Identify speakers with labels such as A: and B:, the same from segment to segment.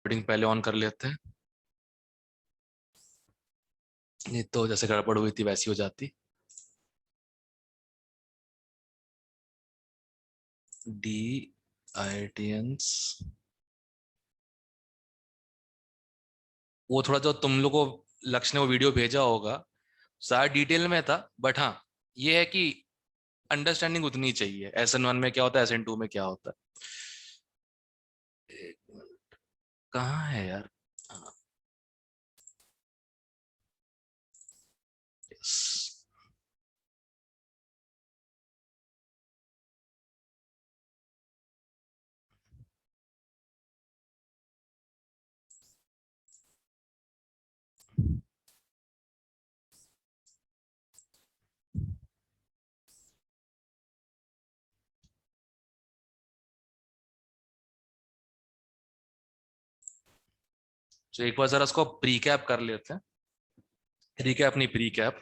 A: Recording पहले on कर लेते हैं, नहीं तो जैसे गड़बड़ हुई थी वैसी हो जाती। डी आईटियंस, वो थोड़ा जो तुम लोग को लक्ष्य ने वो वीडियो भेजा होगा सारा डिटेल में था, बट हाँ ये है कि अंडरस्टैंडिंग उतनी चाहिए, SN1 में क्या होता है, SN2 में क्या होता है। एक मिनट, कहाँ है यार। हाँ, yes। तो एक बार जरा उसको प्री कैप कर लेते हैं, रिकैप नहीं प्री कैप,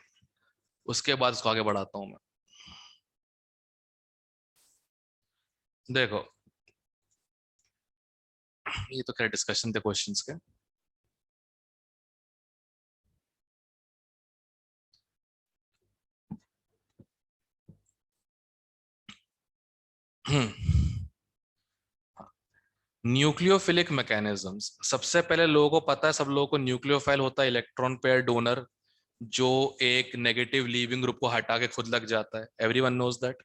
A: उसके बाद उसको आगे बढ़ाता हूँ मैं। देखो, ये तो खैर डिस्कशन थे क्वेश्चंस के। न्यूक्लियोफिलिक मैकेनिज्म्स, सबसे पहले लोगों को पता है, सब लोगों को न्यूक्लियोफाइल होता है इलेक्ट्रॉन पेयर डोनर, जो एक नेगेटिव लीविंग ग्रुप को हटा के खुद लग जाता है। Everyone knows that.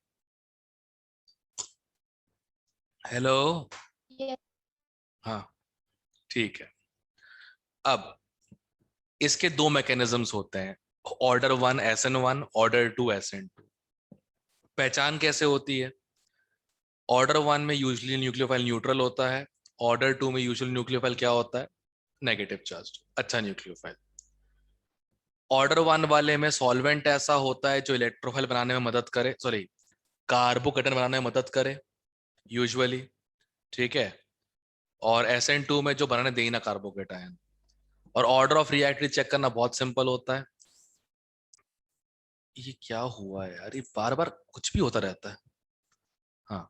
A: Hello.
B: Yes.
A: हाँ, ठीक है। अब इसके दो मैकेनिज्म्स होते हैं, ऑर्डर 1 SN1, ऑर्डर 2 SN2। पहचान कैसे होती है? ऑर्डर 1 में यूजुअली न्यूक्लियोफाइल न्यूट्रल होता है, ऑर्डर 2 में यूजुअली न्यूक्लियोफाइल क्या होता है, नेगेटिव चार्ज, अच्छा न्यूक्लियोफाइल। ऑर्डर 1 वाले में सॉल्वेंट ऐसा होता है जो इलेक्ट्रोफाइल बनाने में मदद करे, सॉरी कार्बोकेटन बनाने में मदद करे यूजुअली, ठीक है। और SN2 में जो बनाने दे ही ना कार्बोकेटायन। और ऑर्डर ऑफ रिएक्टिविटी चेक करना बहुत सिंपल होता है। ये क्या हुआ है यार, ये बार बार कुछ भी होता रहता है। हाँ,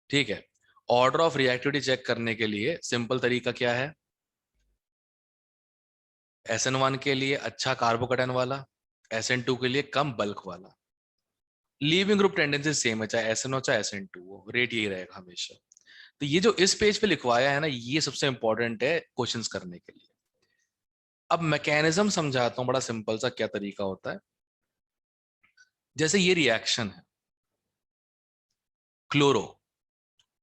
A: ठीक है। ऑर्डर ऑफ रिएक्टिविटी चेक करने के लिए सिंपल तरीका क्या है? SN1 के लिए अच्छा कार्बोकेटायन वाला, SN2 के लिए कम बल्क वाला। लीविंग ग्रुप टेंडेंसी सेम है, चाहे SN हो चाहे SN2 हो, रेट यही रहेगा हमेशा। तो ये जो इस पेज पे लिखवाया है ना, ये सबसे इंपॉर्टेंट है क्वेश्चंस करने के लिए। अब मैकेनिज्म समझाता हूँ, बड़ा सिंपल सा क्या तरीका होता है। जैसे ये रिएक्शन है, क्लोरो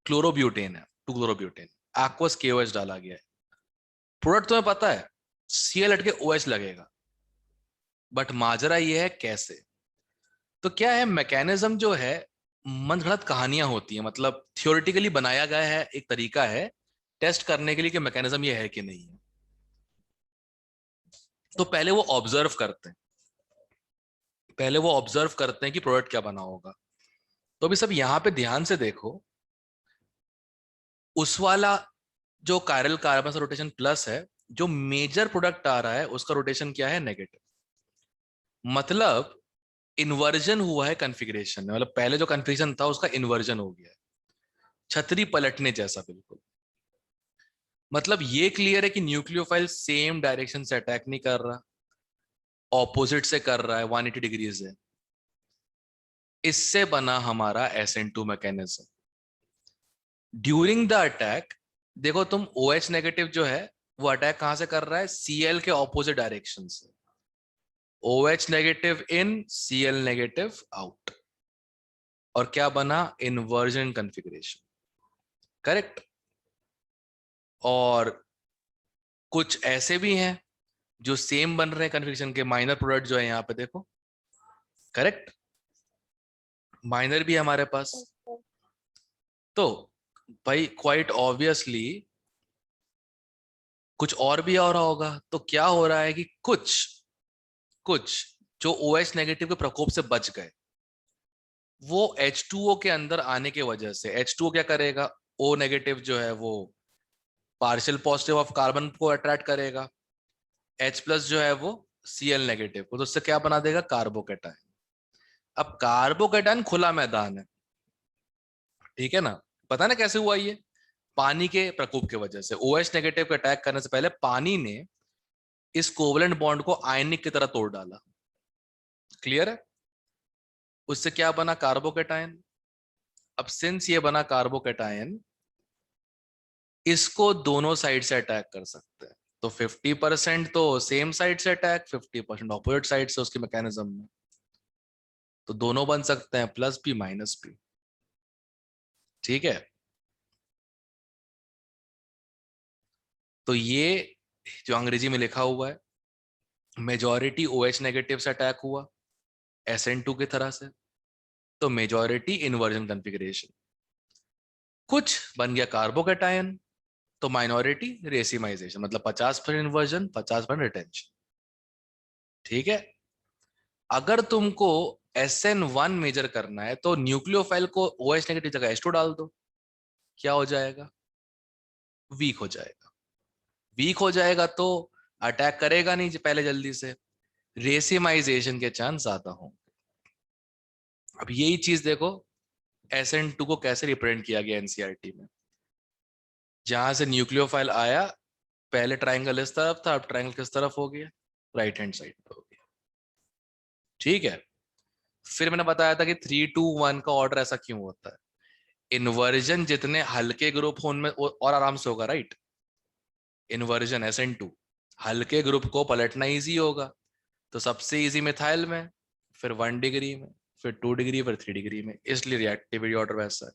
A: क्लोरोब्यूटेन है, 2 क्लोरोब्यूटेन, एक्वस KOH डाला गया है। प्रोडक्ट तुम्हें पता है, Cl हट के OH लगेगा, बट माजरा ये है कैसे। तो क्या है, मैकेनिज्म जो है मन गढ़ंत कहानियां होती हैं, मतलब थियोरिटिकली बनाया गया है, एक तरीका है टेस्ट करने के लिए कि मैकेनिज्म ये है कि नहीं है। तो पहले वो ऑब्जर्व करते हैं कि प्रोडक्ट क्या बना होगा। तो अभी सब यहां पे ध्यान से देखो, उस वाला जो कायरल कार्बन से रोटेशन प्लस है, जो मेजर प्रोडक्ट आ रहा है उसका रोटेशन क्या है, नेगेटिव। मतलब इन्वर्जन हुआ है कॉन्फ़िगरेशन में, मतलब पहले जो कॉन्फ़िगरेशन था उसका इन्वर्जन हो गया है, छतरी पलटने जैसा बिल्कुल। मतलब ये क्लियर है कि न्यूक्लियोफाइल सेम डायरेक्शन से अटैक नहीं कर रहा, ऑपोजिट से कर रहा है, 180 डिग्री से। इससे बना हमारा SN2 mechanism. During the attack देखो तुम, OH नेगेटिव जो है वो अटैक कहां से कर रहा है, Cl के ऑपोजिट डायरेक्शन से। OH नेगेटिव इन, Cl नेगेटिव आउट। और क्या बना, इन्वर्जन कॉन्फ़िगरेशन, करेक्ट। और कुछ ऐसे भी हैं जो सेम बन रहे हैं कन्फिग्रेशन के, माइनर प्रोडक्ट जो है यहाँ पे देखो, करेक्ट, माइनर भी है हमारे पास। तो भाई क्वाइट ऑब्वियसली कुछ और भी हो रहा होगा। तो क्या हो रहा है कि कुछ कुछ जो OH नेगेटिव के प्रकोप से बच गए, वो H2O के अंदर आने की वजह से, H2O क्या करेगा, O नेगेटिव जो है वो पार्शियल पॉजिटिव ऑफ कार्बन को अट्रैक्ट करेगा, H प्लस जो है वो Cl नेगेटिव को, तो उससे क्या बना देगा, कार्बोकेटायन। अब कार्बोकेटायन खुला मैदान है, ठीक है ना, पता ना कैसे हुआ ये। पानी के प्रकोप की वजह से OH नेगेटिव को अटैक करने से पहले पानी ने इस कोवलेंट बॉन्ड को आयनिक की तरह तोड़ डाला। क्लियर है? उससे क्या बना? कार्बोकेटायन। अब सिंस ये बना कार्बोकेटायन, इसको दोनों साइड से अटैक कर सकते हैं। तो 50% तो सेम साइड से अटैक, 50% ऑपोजिट साइड से उसके मैकेनिज्म में। तो दोनों बन सकते हैं, प्लस भी माइनस भी। ठीक है, तो ये जो अंग्रेजी में लिखा हुआ है, मेजॉरिटी OH नेगेटिव से अटैक हुआ SN2 की तरह से, तो मेजॉरिटी इन्वर्जन कॉन्फ़िगरेशन। कुछ बन गया कार्बोकेटायन, तो माइनॉरिटी रेसिमाइजेशन, मतलब 50% इन्वर्जन, 50% रिटेंशन। ठीक है, अगर तुमको SN1 मेजर करना है तो न्यूक्लियोफाइल को OH नेगेटिव जगह H2 डाल दो, क्या हो जाएगा? वीक हो जाएगा। वीक हो जाएगा तो अटैक करेगा नहीं पहले जल्दी से, रेसिमाइजेशन के चांस ज्यादा होंगे। अब यही चीज देखो SN2 को कैसे रिप्रेजेंट किया गया NCERT में। जहां से न्यूक्लियोफाइल आया, पहले ट्राइंगल इस तरफ था, अब ट्राइंगल किस तरफ हो गया? राइट हैंड साइड पे हो गया। ठीक है, फिर मैंने बताया था कि 3-2-1 का ऑर्डर ऐसा क्यों होता है। इन्वर्जन जितने हल्के ग्रुप हो उनमें और आराम से होगा, राइट? इन्वर्जन SN2 हल्के ग्रुप को पलटना इजी होगा, तो सबसे इजी मिथाइल में, फिर 1 डिग्री में, फिर 2 डिग्री, फिर 3 डिग्री में, इसलिए रिएक्टिविटी ऑर्डर वैसा है।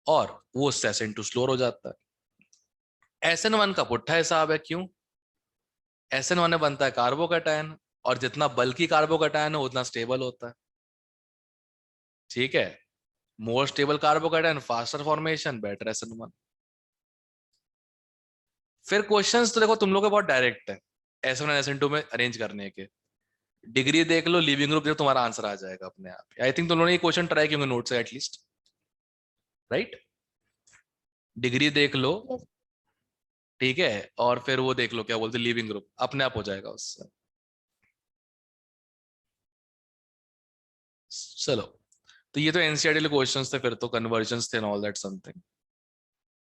A: और वो उससे SN2 स्लोर हो जाता है। SN1 का पुट्ठा हिसाब है, क्यों? SN1 में बनता है कार्बोकेटायन, और जितना बल्कि कार्बोकेटायन हो उतना स्टेबल होता है। ठीक है, more stable carbocation, faster formation, better SN1। फिर क्वेश्चंस तो देखो तुम लोग के बहुत डायरेक्ट है SN1 SN2 में अरेंज करने के। डिग्री देख लो, लिविंग ग्रुप देखो, तुम्हारा आंसर आ जाएगा अपने आप। आई थिंक तुम लोगों ने ये क्वेश्चन ट्राई किए होंगे नोट से एटलीस्ट, राइट? डिग्री देख लो,
B: Yes.
A: ठीक है, और फिर वो देख लो क्या बोलते, लिविंग ग्रुप, अपने आप हो जाएगा उससे। चलो, तो ये तो एनसीईआरटी क्वेश्चंस थे, फिर तो कन्वर्जन्स थे, ऑल दैट समथिंग।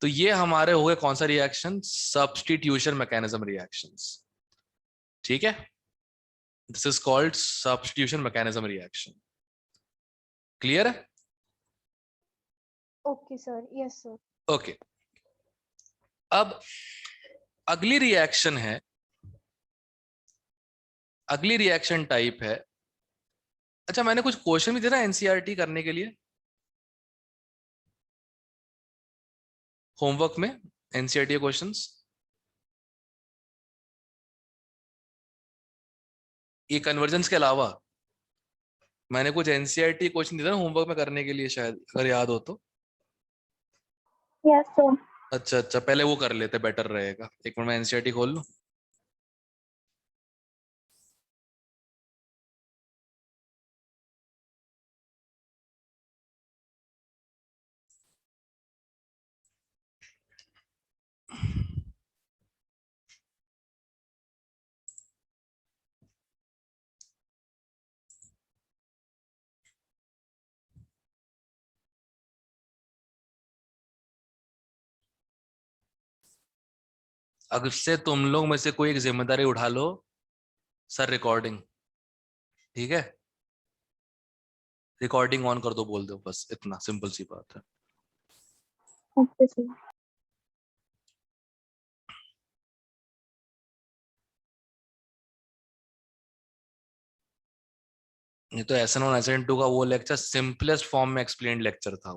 A: तो ये हमारे हो गए कौन सा रिएक्शन? Substitution mechanism reactions. ठीक है, this is called substitution mechanism reaction. Clear है?
B: Okay, sir. Yes, sir.
A: Okay, अब अगली रिएक्शन है, अगली रिएक्शन टाइप है। अच्छा, मैंने कुछ क्वेश्चन भी दिया ना एनसीईआरटी करने के लिए होमवर्क में, एनसीईआरटी क्वेश्चंस। ये कन्वर्जेंस के अलावा मैंने कुछ एनसीईआरटी क्वेश्चन दिया ना होमवर्क में करने के लिए, शायद अगर याद हो तो।
B: Yes, sir.
A: अच्छा अच्छा, पहले वो कर लेते, बेटर रहेगा। एक मिनट, मैं एनसीईआरटी खोल लूं। अब से तुम लोग में से कोई एक जिम्मेदारी उठा लो, सर रिकॉर्डिंग, ठीक है? रिकॉर्डिंग ऑन कर दो, बोल दो, बस इतना सिंपल सी बात है।
B: Okay, sir.
A: ये तो SN1 SN2 का वो लेक्चर सिंपलेस्ट फॉर्म में एक्सप्लेन लेक्चर था,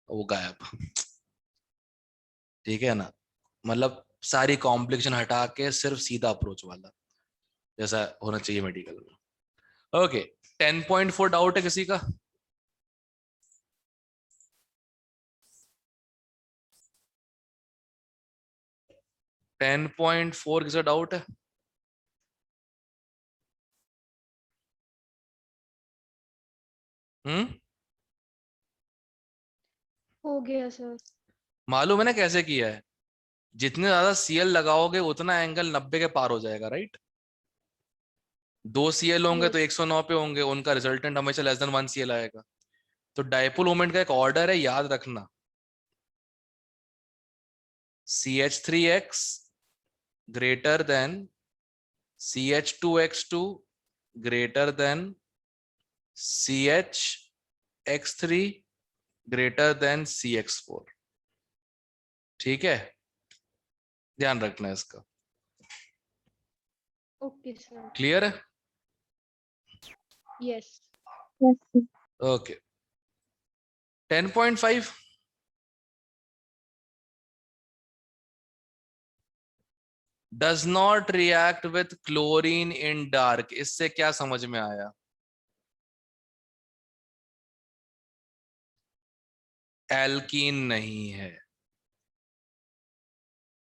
A: वो गायब। ठीक है ना, मतलब सारी कॉम्प्लिकेशन हटा के सिर्फ सीधा अप्रोच वाला, जैसा होना चाहिए मेडिकल में। ओके, 10.4 डाउट है किसी का? 10.4 किसी डाउट है? हम्म,
B: हो गया, सर.
A: मालूम है ना कैसे किया है? जितने ज्यादा CL लगाओगे उतना एंगल 90 के पार हो जाएगा, राइट? 2 CL होंगे तो
B: Yes.
A: 109 पे होंगे, उनका रिजल्टेंट हमेशा लेस देन 1 CL आएगा। तो डायपोल मोमेंट का एक ऑर्डर है, याद रखना। CH3X greater than CH2X2 greater than CHX3 greater than CX4। ठीक है, ध्यान रखना है इसका।
B: Okay sir.
A: क्लियर है?
B: Yes yes sir.
A: Okay. 10.5 does not react with chlorine in dark। इससे क्या समझ में आया? एल्कीन नहीं है,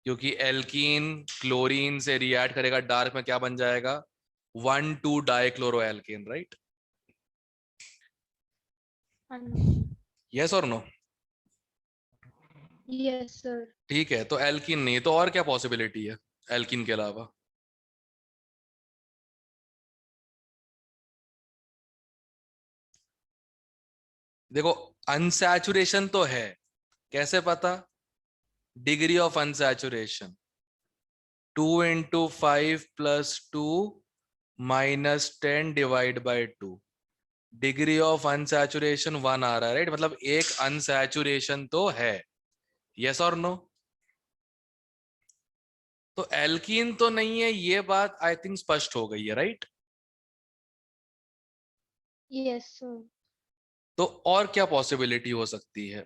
A: क्योंकि एल्कीन क्लोरीन से रिएक्ट करेगा, डार्क में क्या बन जाएगा? 1,2 डाइक्लोरो एल्केन, राइट?
B: हाँ जी।
A: यस और नो?
B: Yes sir.
A: ठीक है, तो एल्कीन नहीं, तो और क्या पॉसिबिलिटी है एल्कीन के अलावा? देखो, अनसैचुरेशन तो है, कैसे पता? Degree of unsaturation 2 × 5 + 2 - 10 divide by 2। Degree of unsaturation 1 आ रहा है, राइट? मतलब एक अनसैचुरेशन तो है। यस और नो? तो एल्कीन तो नहीं है, ये बात आई थिंक स्पष्ट हो गई है, राइट?
B: Yes sir.
A: तो और क्या पॉसिबिलिटी हो सकती है?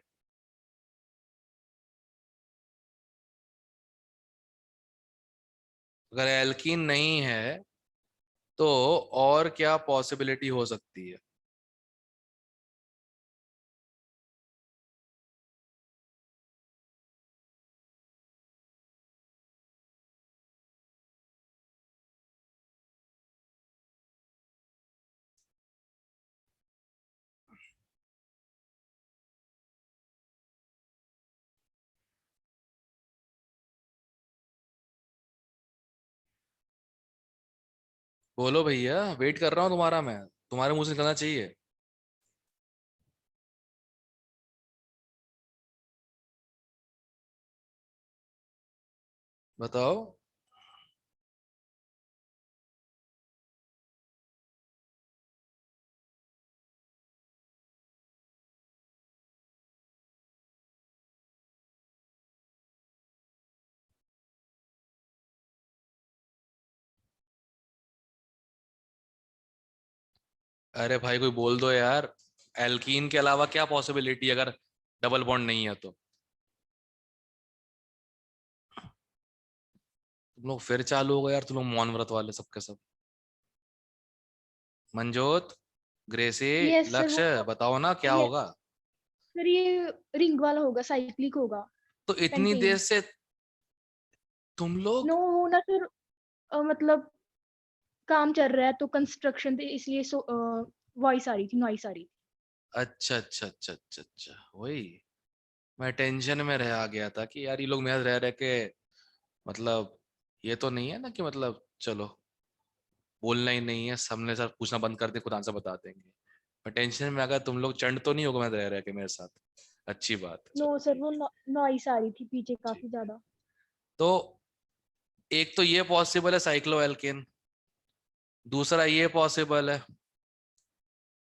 A: अगर एल्कीन नहीं है तो और क्या पॉसिबिलिटी हो सकती है? बोलो भैया, वेट कर रहा हूं तुम्हारा मैं, तुम्हारे मुंह से निकलना चाहिए। बताओ। अरे भाई कोई बोल दो यार, एल्कीन के अलावा क्या पॉसिबिलिटी अगर डबल बॉन्ड नहीं है तो? तुम लोग फिर चालू हो गए यार, तुम लोग मौन व्रत वाले सबके सब। Manjot, Gracy,
B: yes sir.
A: Lakshya,
B: वो
A: बताओ ना क्या
B: ये
A: होगा?
B: सर ये रिंग वाला होगा, साइक्लिक होगा।
A: तो इतनी देर
B: पेंटेन।
A: से तुम
B: नो
A: लोग।
B: वो ना सर, मतलब काम चल रहा है तो कंस्ट्रक्शन थे, इसलिए वॉइस आ रही थी, नॉइस आ रही थी।
A: अच्छा अच्छा अच्छा अच्छा अच्छा, वही मैं टेंशन में रह आ गया था कि यार ये लोग मेरे रह रह के, मतलब ये तो नहीं है ना कि मतलब चलो बोलना ही नहीं है, सामने सर पूछना बंद कर दे, खुद आंसर बता देंगे। मैं टेंशन में, अगर तुम लोग चंड तो नहीं होगा मैं रह रह के मेरे साथ? अच्छी बात है,
B: नो
A: चलो
B: सर,
A: ठीक
B: वो
A: है।
B: नॉइस आ रही थी पीछे
A: ठीक
B: काफी
A: है,
B: ज्यादा।
A: तो एक तो ये पॉसिबल है साइक्लो एल्केन, दूसरा ये पॉसिबल है,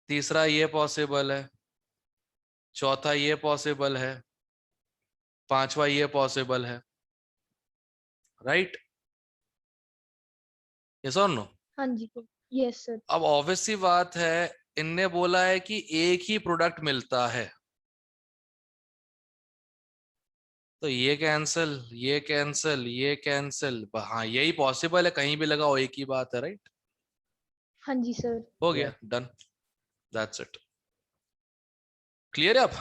A: तीसरा ये पॉसिबल है, चौथा ये पॉसिबल है, पांचवा ये पॉसिबल है, राइट? यस और नो?
B: हाँ जी सर। Yes sir.
A: अब ऑब्वियस सी बात है, इनने बोला है कि एक ही प्रोडक्ट मिलता है, तो ये कैंसिल, ये कैंसिल, ये कैंसिल, हाँ यही पॉसिबल है, कहीं भी लगाओ एक ही बात है, राइट?
B: हाँ जी सर।
A: हो गया, डन, दैट्स इट। क्लियर है अब?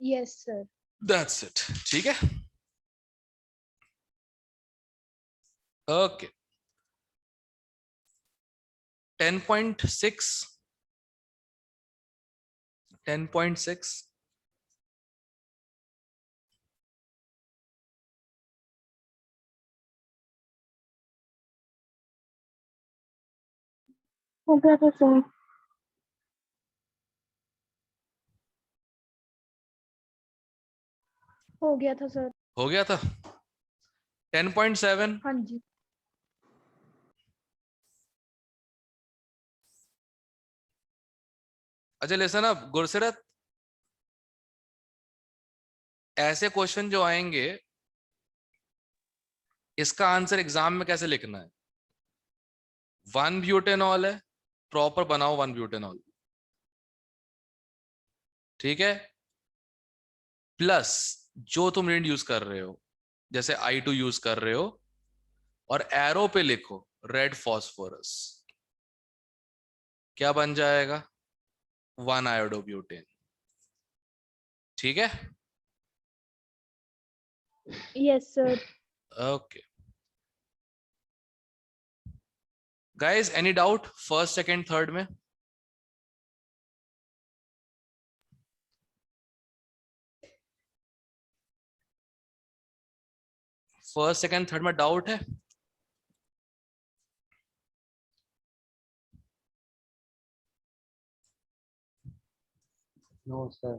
B: Yes sir.
A: दैट्स इट, ठीक है। ओके। 10.6, 10.6।
B: हो गया तो सर। हो गया था सर।
A: हो गया था 10.7।
B: हाँ जी।
A: अच्छा लेसन अब गुरसेरत, ऐसे क्वेश्चन जो आएंगे इसका आंसर एग्जाम में कैसे लिखना है? 1 ब्यूटेनॉल है, प्रॉपर बनाओ 1 ब्यूटेनॉल, ठीक है, प्लस जो तुम रिंड यूज कर रहे हो, जैसे I2 यूज कर रहे हो, और एरो पे लिखो रेड फॉस्फोरस, क्या बन जाएगा? 1 आयोडोब्यूटेन, ठीक है।
B: Yes sir.
A: Okay guys, any doubt first second third में? फर्स्ट सेकंड थर्ड में डाउट है?
C: No sir.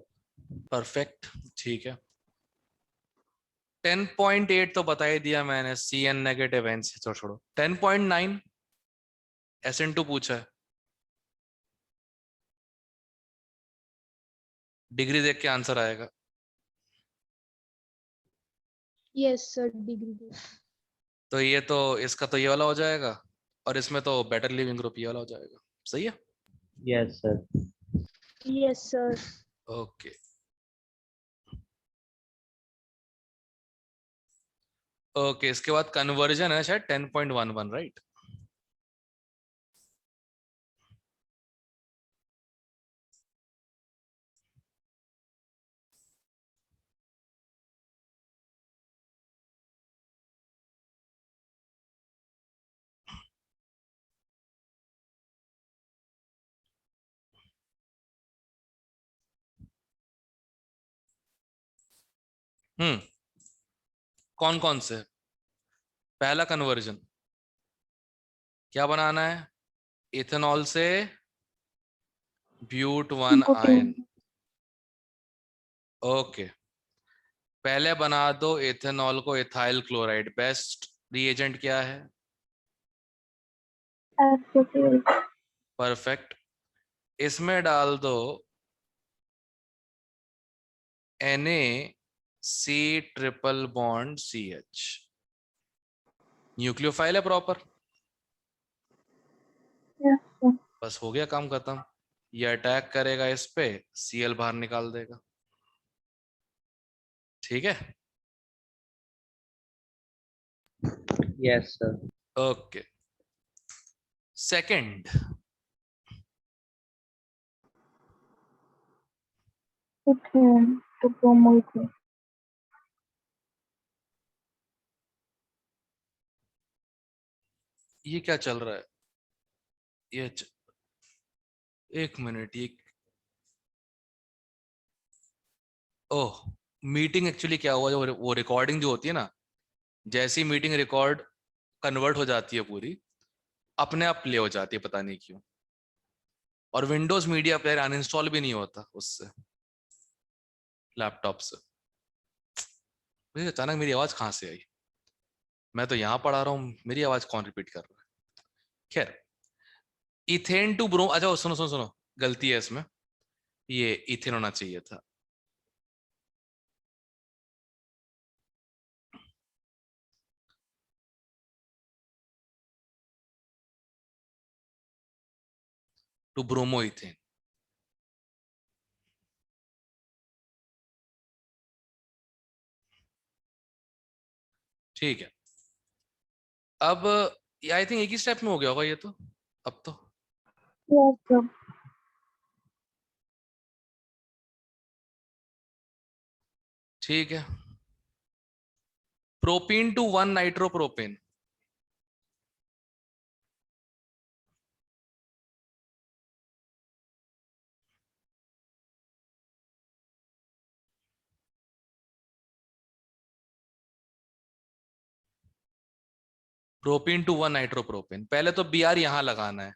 A: परफेक्ट, ठीक है। 10.8 तो बता ही दिया मैंने, CN नेगेटिव एन से, छोड़ो छोड़ो। 10.9 SN2 पूछा है, डिग्री देख के आंसर आएगा।
B: Yes sir, degree.
A: तो ये तो इसका तो ये वाला हो जाएगा, और इसमें तो बेटर लिविंग ग्रुप ये वाला हो जाएगा, सही है।
C: Yes sir.
B: Yes sir.
A: Okay okay, इसके बाद कन्वर्जन है शायद 10.11, राइट? कौन कौन से? पहला कन्वर्जन क्या बनाना है? इथेनॉल से ब्यूट 1 आयन। ओके, पहले बना दो इथेनॉल को इथाइल क्लोराइड। बेस्ट रिएजेंट क्या है? परफेक्ट, इसमें डाल दो Na C triple bond CH, nucleophile है प्रॉपर। बस हो गया काम खत्म, ये अटैक करेगा इस पे, Cl बाहर निकाल देगा, ठीक है।
C: Yes sir.
A: ओके, सेकंड ये क्या चल रहा है? ये च... एक मिनट, ये ओह, मीटिंग एक्चुअली क्या हुआ, जो वो रिकॉर्डिंग जो होती है ना, जैसी मीटिंग रिकॉर्ड कन्वर्ट हो जाती है पूरी, अपने आप प्ले हो जाती है, पता नहीं क्यों। और विंडोज मीडिया प्लेयर अनइंस्टॉल भी नहीं होता उससे, लैपटॉप से। मुझे अचानक मेरी आवाज कहाँ से आई? मैं तो यहाँ पढ़ा रहा हूँ, मेरी आवाज कौन रिपीट कर रहा है? खैर, इथेन टू ब्रो, अच्छा सुनो सुनो सुनो, गलती है इसमें, ये इथेन होना चाहिए था। टू ब्रोमो इथेन, ठीक है। अब आई थिंक एक ही स्टेप में हो गया होगा ये तो, अब तो। ठीक है, propene to 1 nitropropane, propene to 1 nitropropane. पहले तो Br यहां लगाना है,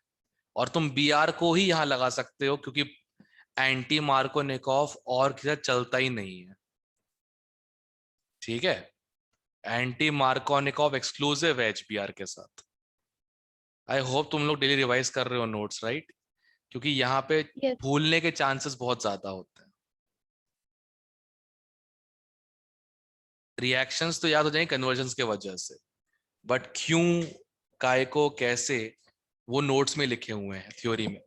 A: और तुम Br को ही यहां लगा सकते हो, क्योंकि एंटी मार्कोनिकॉफ और किसी चलता ही नहीं है। ठीक है, एंटी मार्कोनिकॉव एक्सक्लूसिव है HBr के साथ। आई होप तुम लोग डेली रिवाइज कर रहे हो नोट्स, राइट? क्योंकि यहाँ पे
B: यस
A: भूलने के चांसेस बहुत ज्यादा होते हैं। रिएक्शंस तो याद हो जाएंगे कन्वर्जन्स के वजह से, बट क्यों, काय को, कैसे, वो नोट्स में लिखे हुए हैं थ्योरी में।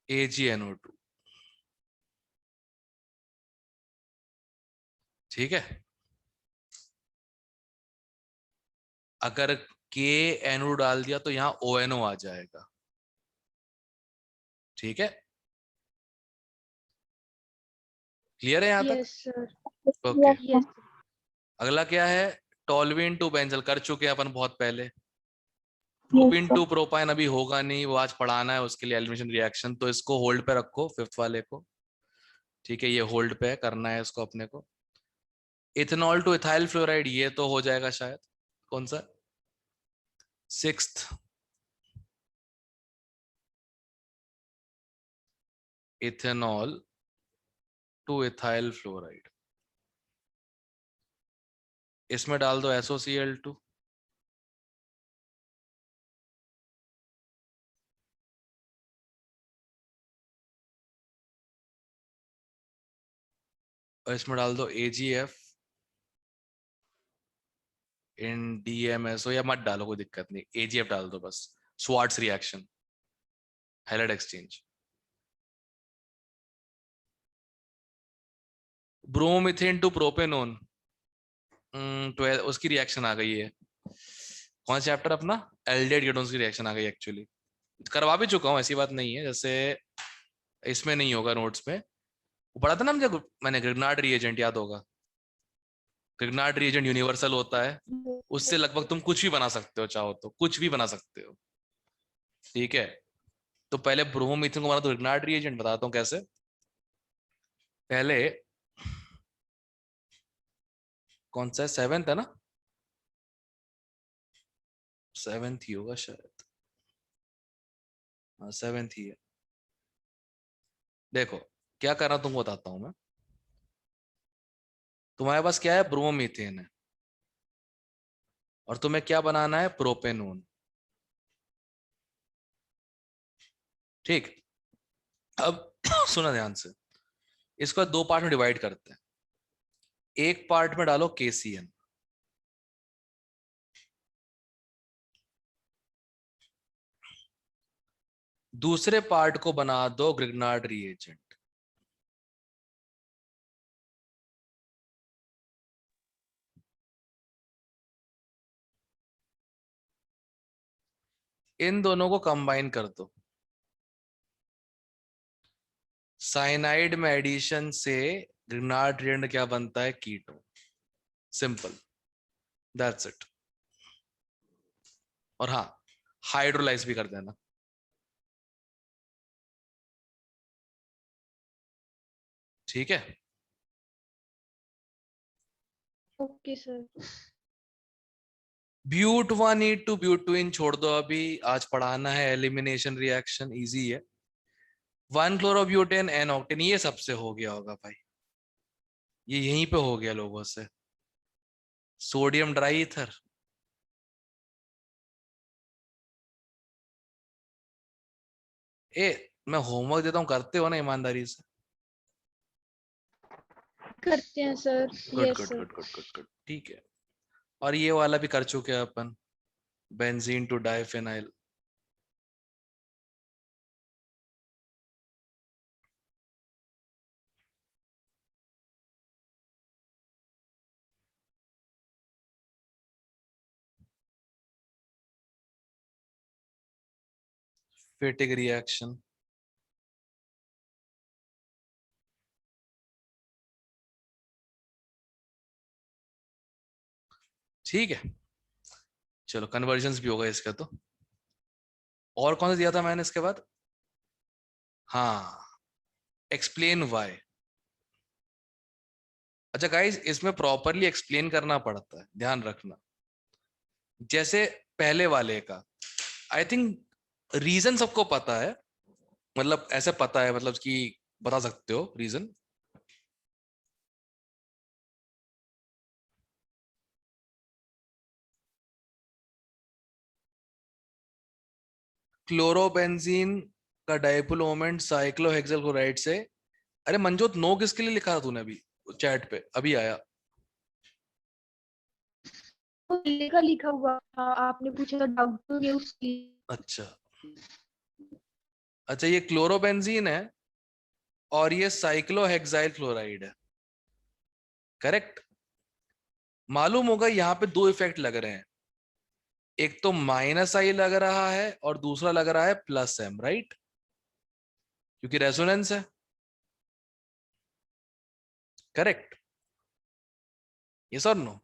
A: AgNO2, ठीक है। अगर KNO डाल दिया तो यहाँ ONO आ जाएगा, ठीक है। क्लियर है यहाँ तक?
B: Yes sir
A: okay.
B: यस
A: अगला क्या है? टोल्यूइन टू बेंजल कर चुके हैं अपन बहुत पहले। प्रोपीन टू प्रोपाइन अभी होगा नहीं, वो आज पढ़ाना है, उसके लिए एलिमिनेशन रिएक्शन, तो इसको होल्ड पे रखो, फिफ्थ वाले को। ठीक है, ये होल्ड पे है, करना है इसको अपने को। इथेनॉल टू इथाइल फ्लोराइड, ये तो हो जाएगा शायद। कौन सा? Sixth. Ethanol two ethyl fluoride, इसमें डाल दो SOCl2। और इसमें डाल दो AgF इन DMSO, या मत डालो, कोई दिक्कत नहीं, AgF डाल दो बस। Swarts reaction, halide exchange. Bromoethane to propanone, 12 उसकी रिएक्शन आ गई है। कौन सा चैप्टर अपना? एल्डिहाइड कीटोन्स की रिएक्शन आ गई एक्चुअली। करवा भी चुका हूँ, ऐसी बात नहीं है, जैसे इसमें नहीं होगा नोट्स में। वो पढ़ा था ना मुझे, मैंने ग्रिग्नार्ड रिएजेंट, याद होगा। ग्रिग्नार्ड रिएजेंट यूनिवर्सल होता है, उससे लगभग तुम कुछ भी बना सकते हो, चाहो तो कुछ भी बना सकते हो, ठीक है। तो पहले ब्रोमोमीथेन को बना तो ग्रिग्नार्ड रिएजेंट, बताता हूँ कैसे। पहले कौन सा है, सेवेंथ है ना, सेवेंथ ही होगा शायद, हाँ सेवेंथ ही है। देखो क्या करना तुमको बताता हूं मैं। तुम्हारे पास क्या है, ब्रोमोमीथेन है, और तुम्हें क्या बनाना है, प्रोपेनोन, ठीक। अब सुना ध्यान से, इसको दो पार्ट में डिवाइड करते हैं। एक पार्ट में डालो KCN, दूसरे पार्ट को बना दो ग्रिग्नार्ड रिएजेंट। इन दोनों को कंबाइन कर दो। साइनाइड में एडिशन से ग्रिग्नार्ड रिएजेंट क्या बनता है, कीटोन। Simple, that's it. और हाँ, हाइड्रोलाइज भी कर देना। ठीक है,
B: okay sir
A: but 1 to but 2 छोड़ दो अभी, आज पढ़ाना है एलिमिनेशन रिएक्शन, इजी है। 1 क्लोरोब्यूटेन एन ऑक्टेन, ये सबसे हो गया होगा भाई, ये यहीं पे हो गया लोगों से। सोडियम ड्राई ईथर, ए मैं होमवर्क देता हूँ, करते हो ना ईमानदारी से?
B: करते हैं sir
A: good
B: yes
A: good
B: sir
A: good good good good, ठीक है। और ये वाला भी कर चुके हैं अपन, बेंजीन टू डाइफेनाइल। फेटिक रिएक्शन, ठीक है। चलो कन्वर्जन्स भी होगा इसका तो। और कौन सा दिया था मैंने इसके बाद? हाँ, एक्सप्लेन वाई। अच्छा गाइस, इसमें प्रॉपरली एक्सप्लेन करना पड़ता है, ध्यान रखना। जैसे पहले वाले का आई थिंक रीजन सबको पता है, मतलब ऐसे पता है, मतलब कि बता सकते हो रीजन? क्लोरोबेंजीन का डाइपोल मोमेंट साइक्लोहेक्सिल क्लोराइड से। अरे मंजोत, नो किसके लिए लिखा था तूने अभी चैट पे? अभी आया।
B: तो लिखा लिखा हुआ था, आपने पूछा था डाउट तो ये उसकी।
A: अच्छा अच्छा, ये क्लोरोबेंजीन है और ये साइक्लोहेक्साइल क्लोराइड है, करेक्ट? मालूम होगा यहाँ पे दो इफेक्ट लग रहे हैं, एक तो माइनस आई लग रहा है और दूसरा लग रहा है प्लस एम, राइट? क्योंकि रेजोनेंस है, करेक्ट? यस और नो?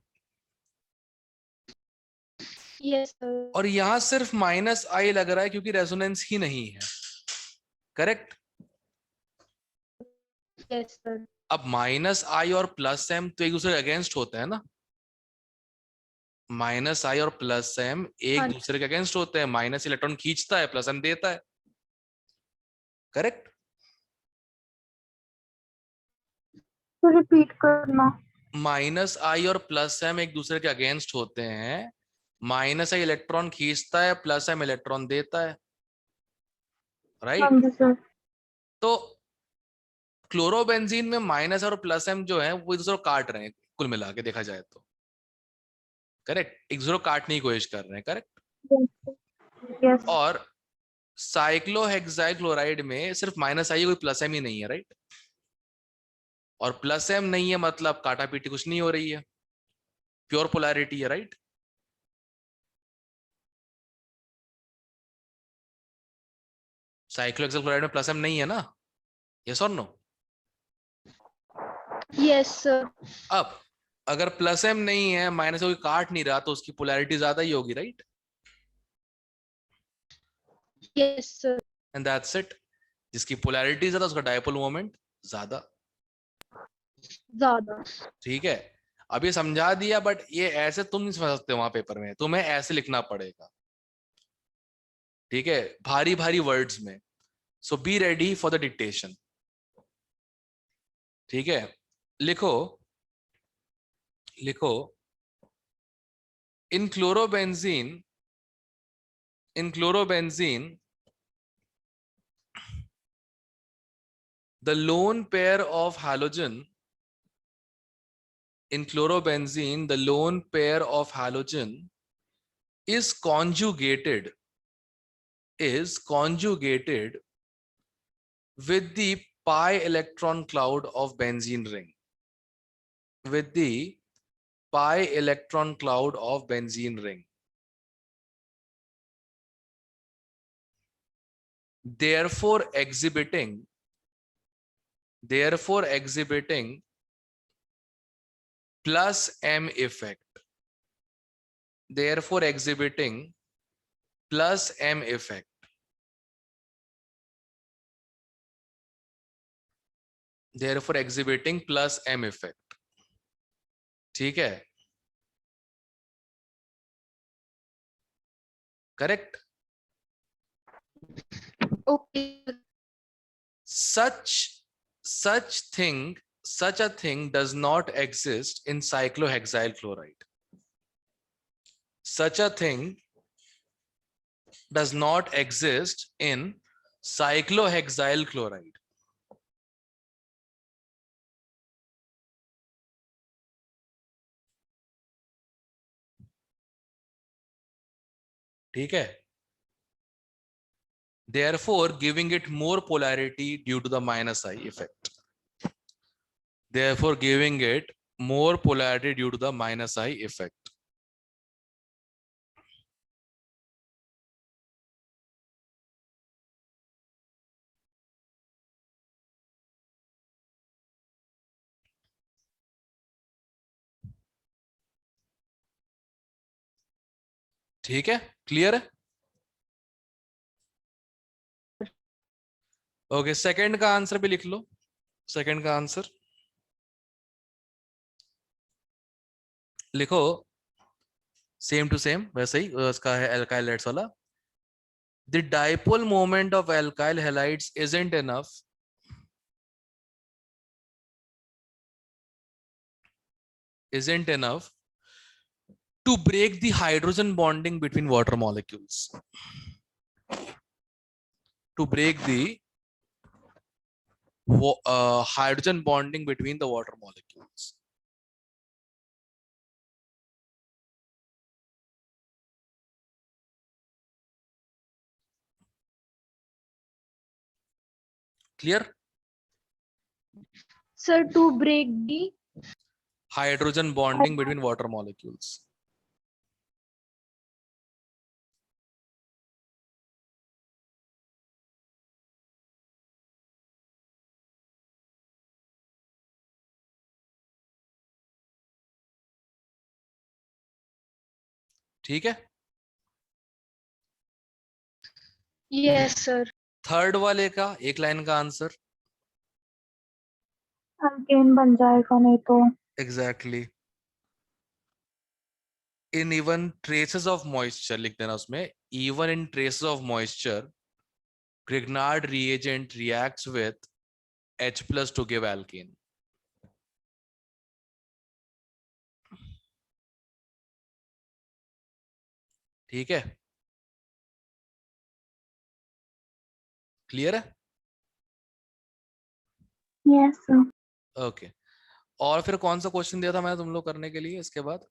B: Yes sir.
A: और यहां सिर्फ माइनस आई लग रहा है क्योंकि रेजोनेंस ही नहीं है, करेक्ट?
B: Yes sir.
A: अब माइनस आई और प्लस एम तो एक दूसरे के अगेंस्ट होते हैं ना, माइनस आई और प्लस एम एक
B: हाँ,
A: दूसरे के अगेंस्ट होते हैं, माइनस इलेक्ट्रॉन खींचता है, प्लस एम देता है, करेक्ट?
B: तो रिपीट करना।
A: माइनस आई और प्लस एम एक दूसरे के अगेंस्ट होते हैं, माइनस आई इलेक्ट्रॉन खींचता है, प्लस एम इलेक्ट्रॉन देता है,
B: हाँ
A: राइट?
B: जी सर।
A: तो क्लोरोबेंजीन में माइनस और प्लस एम जो है वो एक दूसरे को काट रहे हैं, कुल मिला के देखा जाए तो, करेक्ट? एक दूसरे को काटने की कोशिश कर रहे हैं, करेक्ट?
B: यस।
A: और साइक्लोहेक्साइल क्लोराइड में सिर्फ माइनस आई है, कोई प्लस एम ही नहीं है, राइट? और प्लस एम नहीं है मतलब काटा पीटी कुछ नहीं हो रही है, प्योर पोलैरिटी है, राइट? साइक्लोहेक्साइल क्लोराइड में प्लस एम नहीं है ना, यस और नो?
B: Yes sir.
A: अब अगर प्लस एम नहीं है, माइनस कोई काट नहीं रहा, तो उसकी पोलैरिटी ज्यादा ही होगी, right?
B: Yes sir.
A: And that's it. जिसकी पोलैरिटी ज्यादा उसका डायपोल मोमेंट ज्यादा,
B: ज्यादा।
A: ठीक है? अब ये समझा दिया, बट ये ऐसे तुम नहीं समझ सकते वहां पेपर में, तुम्हें ऐसे लिखना पड़ेगा, ठीक है? भारी भारी वर्ड्स में। So be ready for the dictation, ठीक है? लिखो, लिखो, in chlorobenzene, in chlorobenzene the lone pair of halogen, in chlorobenzene the lone pair of halogen is conjugated, is conjugated with the pi electron cloud of benzene ring, with the pi electron cloud of benzene ring, therefore exhibiting, therefore exhibiting plus m effect, therefore exhibiting plus m effect, therefore exhibiting plus m effect, ठीक है? Correct?
B: Okay.
A: such thing, such a thing does not exist in cyclohexyl chloride, such a thing does not exist in cyclohexyl chloride, ठीक है? therefore giving it more polarity due to the minus I effect, therefore giving it more polarity due to the minus I effect, ठीक है? Clear है? Okay, second का answer भी लिख लो, second का answer लिखो, सेम टू सेम वैसे ही उसका है एल्काइल हाइड्स वाला. The dipole moment of alkyl halides isn't enough to break the hydrogen bonding between water molecules. To break the hydrogen bonding between the water molecules. Clear?
B: Sir, to break the
A: Hydrogen bonding between water molecules. ठीक है.
B: yes sir.
A: Third वाले का एक line का answer.
D: Alkane बन जाएगा नहीं तो.
A: Exactly. In even traces of moisture लिख देना उसमें. Even in traces of moisture Grignard reagent reacts with H plus to give alkene. ठीक है. क्लियर है.
D: Yes sir.
A: ओके. और फिर कौन सा क्वेश्चन दिया था मैंने तुम लोग करने के लिए इसके बाद?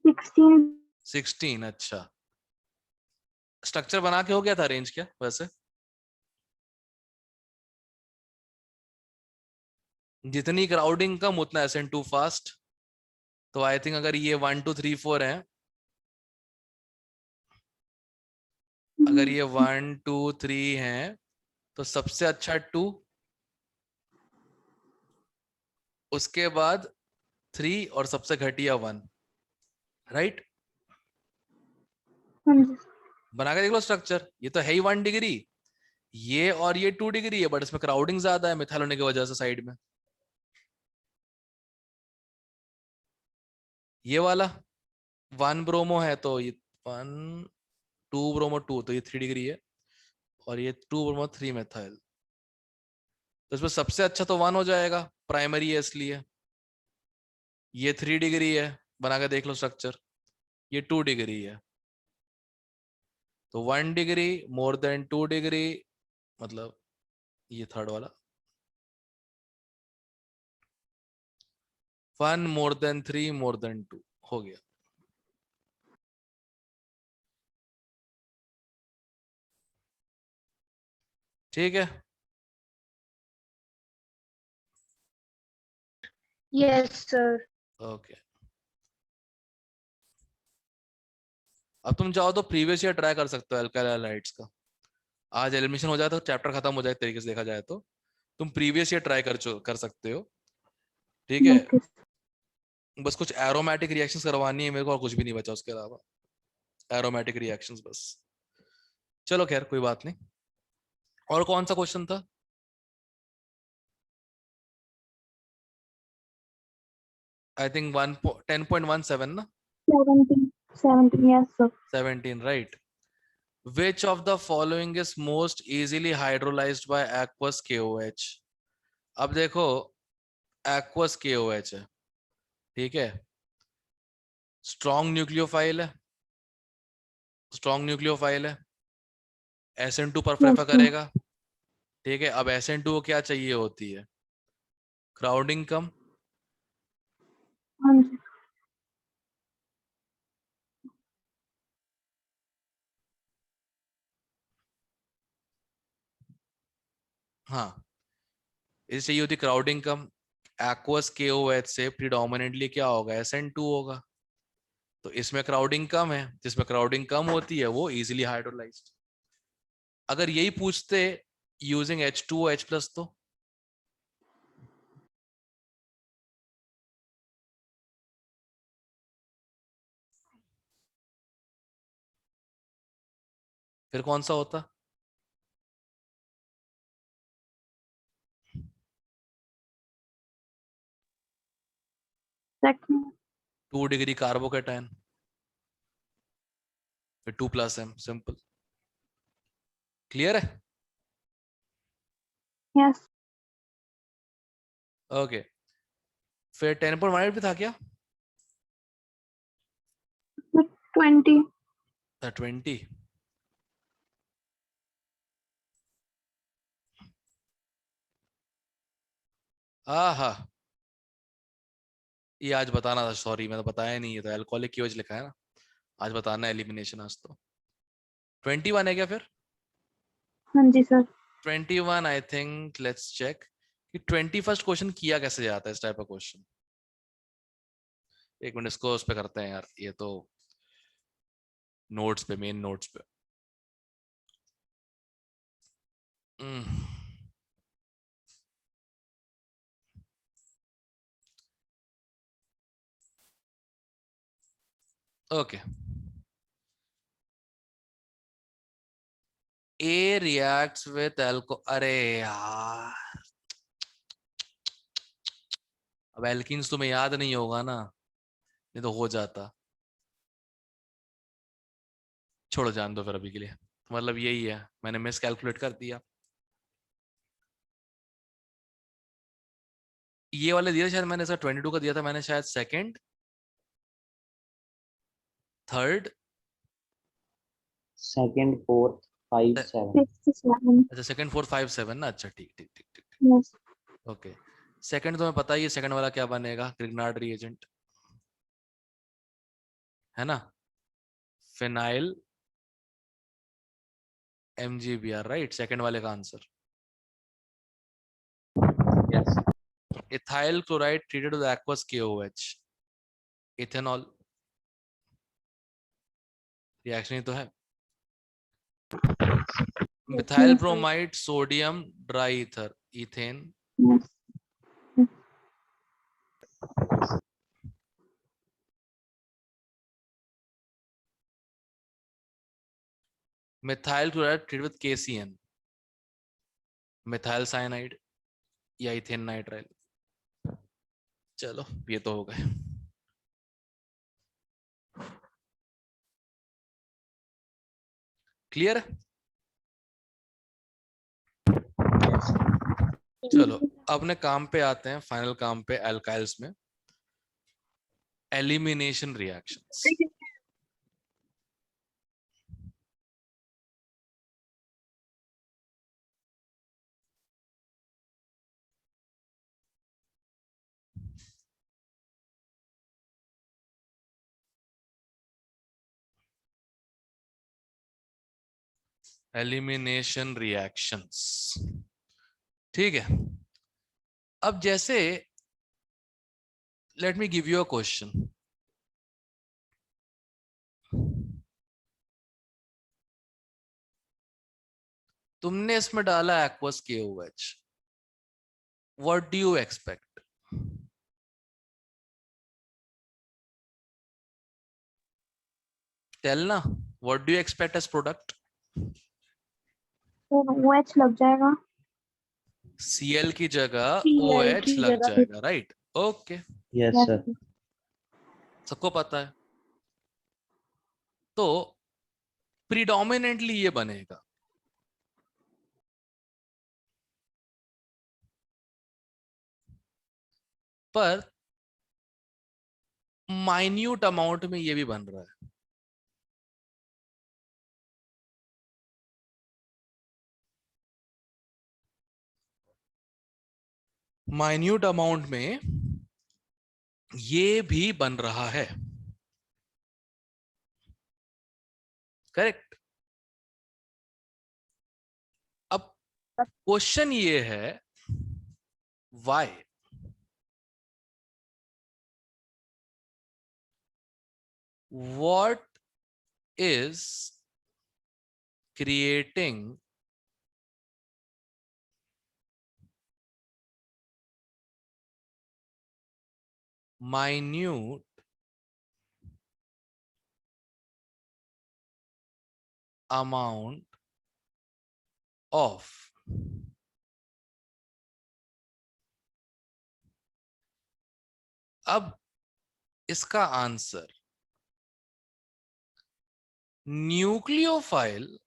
D: सिक्सटीन.
A: 16. अच्छा. स्ट्रक्चर बना के हो गया था अरेंज क्या वैसे? जितनी क्राउडिंग कम उतना SN2 फास्ट. तो आई थिंक अगर ये 1 2 3 4 है, अगर ये 1 2 3 है तो सबसे अच्छा 2, उसके बाद 3 और सबसे घटिया 1. राइट.
D: हाँ जी.
A: बना के देख लो स्ट्रक्चर. ये तो है ही 1 डिग्री, ये और ये 2 डिग्री है, बट इसमें क्राउडिंग ज्यादा है मिथाइल होने की वजह से साइड में. ये वाला 1 ब्रोमो है तो ये 1 2 ब्रोमो 2 तो ये 3 डिग्री है, और ये 2 ब्रोमो 3 मिथाइल. तो इसमें सबसे अच्छा तो 1 हो जाएगा, प्राइमरी है इसलिए. ये 3 डिग्री है, बना के देख लो स्ट्रक्चर. ये 2 डिग्री है, तो 1 डिग्री मोर देन 2 डिग्री, मतलब ये थर्ड वाला 1 मोर देन 3 मोर देन 2 हो गया. ठीक है.
B: yes sir.
A: ओके. अब तुम चाहो तो प्रीवियस ईयर ट्राई कर सकते हो अल्काइल हैलाइड्स का. आज एडमिशन हो जाए तो चैप्टर खत्म हो जाए तरीके से देखा जाए तो तुम प्रीवियस ईयर ट्राई कर सकते हो. ठीक है.
D: ओके.
A: बस कुछ एरोमेटिक रिएक्शंस करवानी है मेरे को, और कुछ भी नहीं बचा उसके अलावा. एरोमेटिक रिएक्शंस बस. चलो खैर कोई बात नहीं. और कौन सा क्वेश्चन था? आई थिंक 10.17 ना.
D: 17. 17. Yes sir.
A: 17 right. Which of the following is most easily hydrolyzed by aqueous KOH? अब देखो aqueous KOH है, ठीक है. स्ट्रॉन्ग न्यूक्लियोफाइल है, स्ट्रॉन्ग न्यूक्लियोफाइल है. SN2 पर प्रेफर
D: Yes, sir.
A: करेगा. ठीक है. अब SN2 को क्या चाहिए होती है? क्राउडिंग कम.
D: हाँ जी.
A: हाँ, इसे चाहिए होती क्राउडिंग कम. एक्वस KOH से प्रीडोमिनेटली क्या होगा? SN2 होगा. तो इसमें क्राउडिंग कम है, जिसमें क्राउडिंग कम होती है वो इजीली हाइड्रोलाइज्ड. अगर यही पूछते यूजिंग H2OH+ तो फिर कौन सा होता?
D: Second.
A: 2 डिग्री कार्बोकेटाइन, फिर 2 प्लस एम, सिंपल। क्लियर है?
D: Yes.
A: ओके, फिर 10.18 भी था क्या?
D: 20.
A: 20। आहा, ये आज बताना था, सॉरी मैं तो बताया नहीं, है तो अल्कोहलिक की वजह लिखा है ना, आज बताना है एलिमिनेशन आज तो। 21 है क्या फिर?
D: हाँ जी sir.
A: 21 I think, let's check कि 21st क्वेश्चन किया कैसे जाता है इस टाइप का क्वेश्चन। एक मिनट, इसको उस पे करते हैं यार, ये तो नोट्स पे, मेन नोट्स पे। Okay, A reacts with alcohol, अरे यार, अब एल्किन्स तुम्हें याद नहीं होगा ना, नहीं तो हो जाता। छोड़ो, जान दो फिर अभी के लिए, मतलब यही है, मैंने मिस कैलकुलेट कर दिया। ये वाले दिया शायद मैंने, इसका 22 का दिया था मैंने शायद, सेकंड, थर्ड,
C: Second, fourth, 5, 7.
D: 6, 7.
A: अच्छा सेकंड, 4, 5, 7 ना, अच्छा ठीक ठीक ठीक ठीक ठीक।
D: Yes.
A: ओके, सेकंड तुम्हें पता ही है, सेकंड वाला क्या बनेगा, ग्रिग्नार्ड रिएजेंट है ना, फिनाइल MgBr, राइट, सेकंड वाले का answer.
C: Yes.
A: Ethyl chloride treated with aqueous KOH, ethanol, reaction ही तो है। Methyl
D: Yes.
A: Bromide sodium dry ether, ethane.
D: Yes.
A: Methyl chloride treated with KCN, methyl cyanide या ethane nitrile. चलो ये तो हो गए। क्लियर है? चलो अपने काम पे आते हैं, फाइनल काम पे, एल्काइल्स में एलिमिनेशन रिएक्शंस। एलिमिनेशन रिएक्शंस, ठीक है। अब जैसे let me give you a question, तुमने इसमें डाला aqueous KOH, what do you expect? Tell ना, what do you expect as product?
D: तो OH लग जाएगा।
A: Cl की जगह
B: Cl
A: OH
B: की
A: लग
B: जगह।
A: जाएगा, right? Okay,
C: Yes,
D: Yes.
C: sir.
A: सबको पता है। तो प्रीडोमिनेंटली ये बनेगा, पर माइन्यूट अमाउंट में ये भी बन रहा है। माइन्यूट अमाउंट में ये भी बन रहा है, करेक्ट। अब क्वेश्चन ये है, why? What is creating minute amount of अब इसका answer nucleophile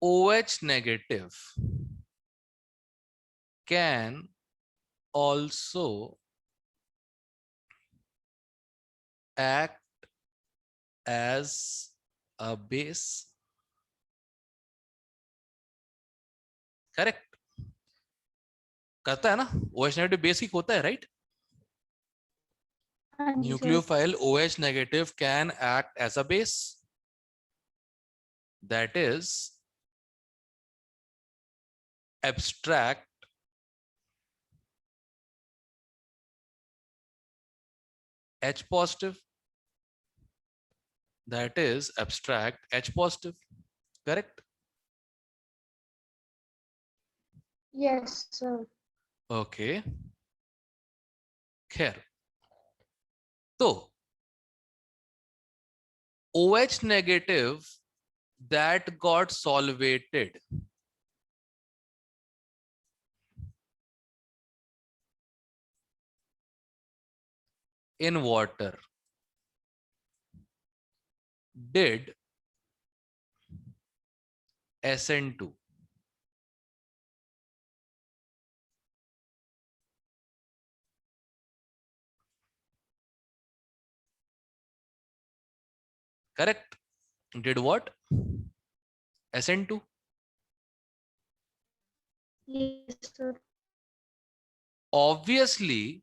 A: OH negative can also act as a base. Correct करता है ना, OH नेगेटिव बेसिक होता है, राइट?
B: हाँ जी sir.
A: Nucleophile OH negative can act as a base. That is abstract H positive. That is abstract H positive. Correct?
B: Yes sir.
A: Okay. खैर, तो OH negative that got solvated in water did SN2. Correct? Did what? SN2.
B: Yes sir.
A: Obviously,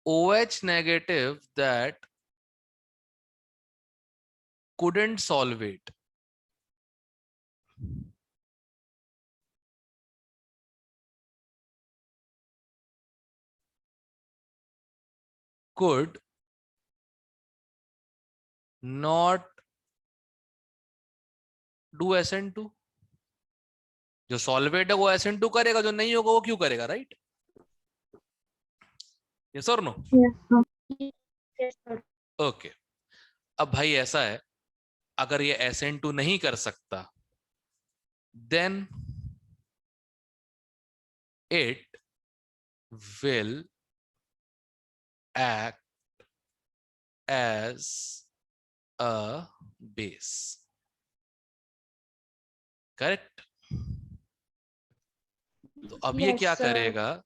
A: OH negative that couldn't solvate could not do SN2. जो solvate है वो SN2 करेगा, जो नहीं होगा वो क्यों करेगा, राइट? यस और no?
D: Yes, sir.
B: Yes sir.
A: Okay, अब भाई ऐसा है, अगर ये SN2 नहीं कर सकता, then it will act as a base. Correct? तो अब ये
B: यस
A: क्या
B: सर।
A: करेगा,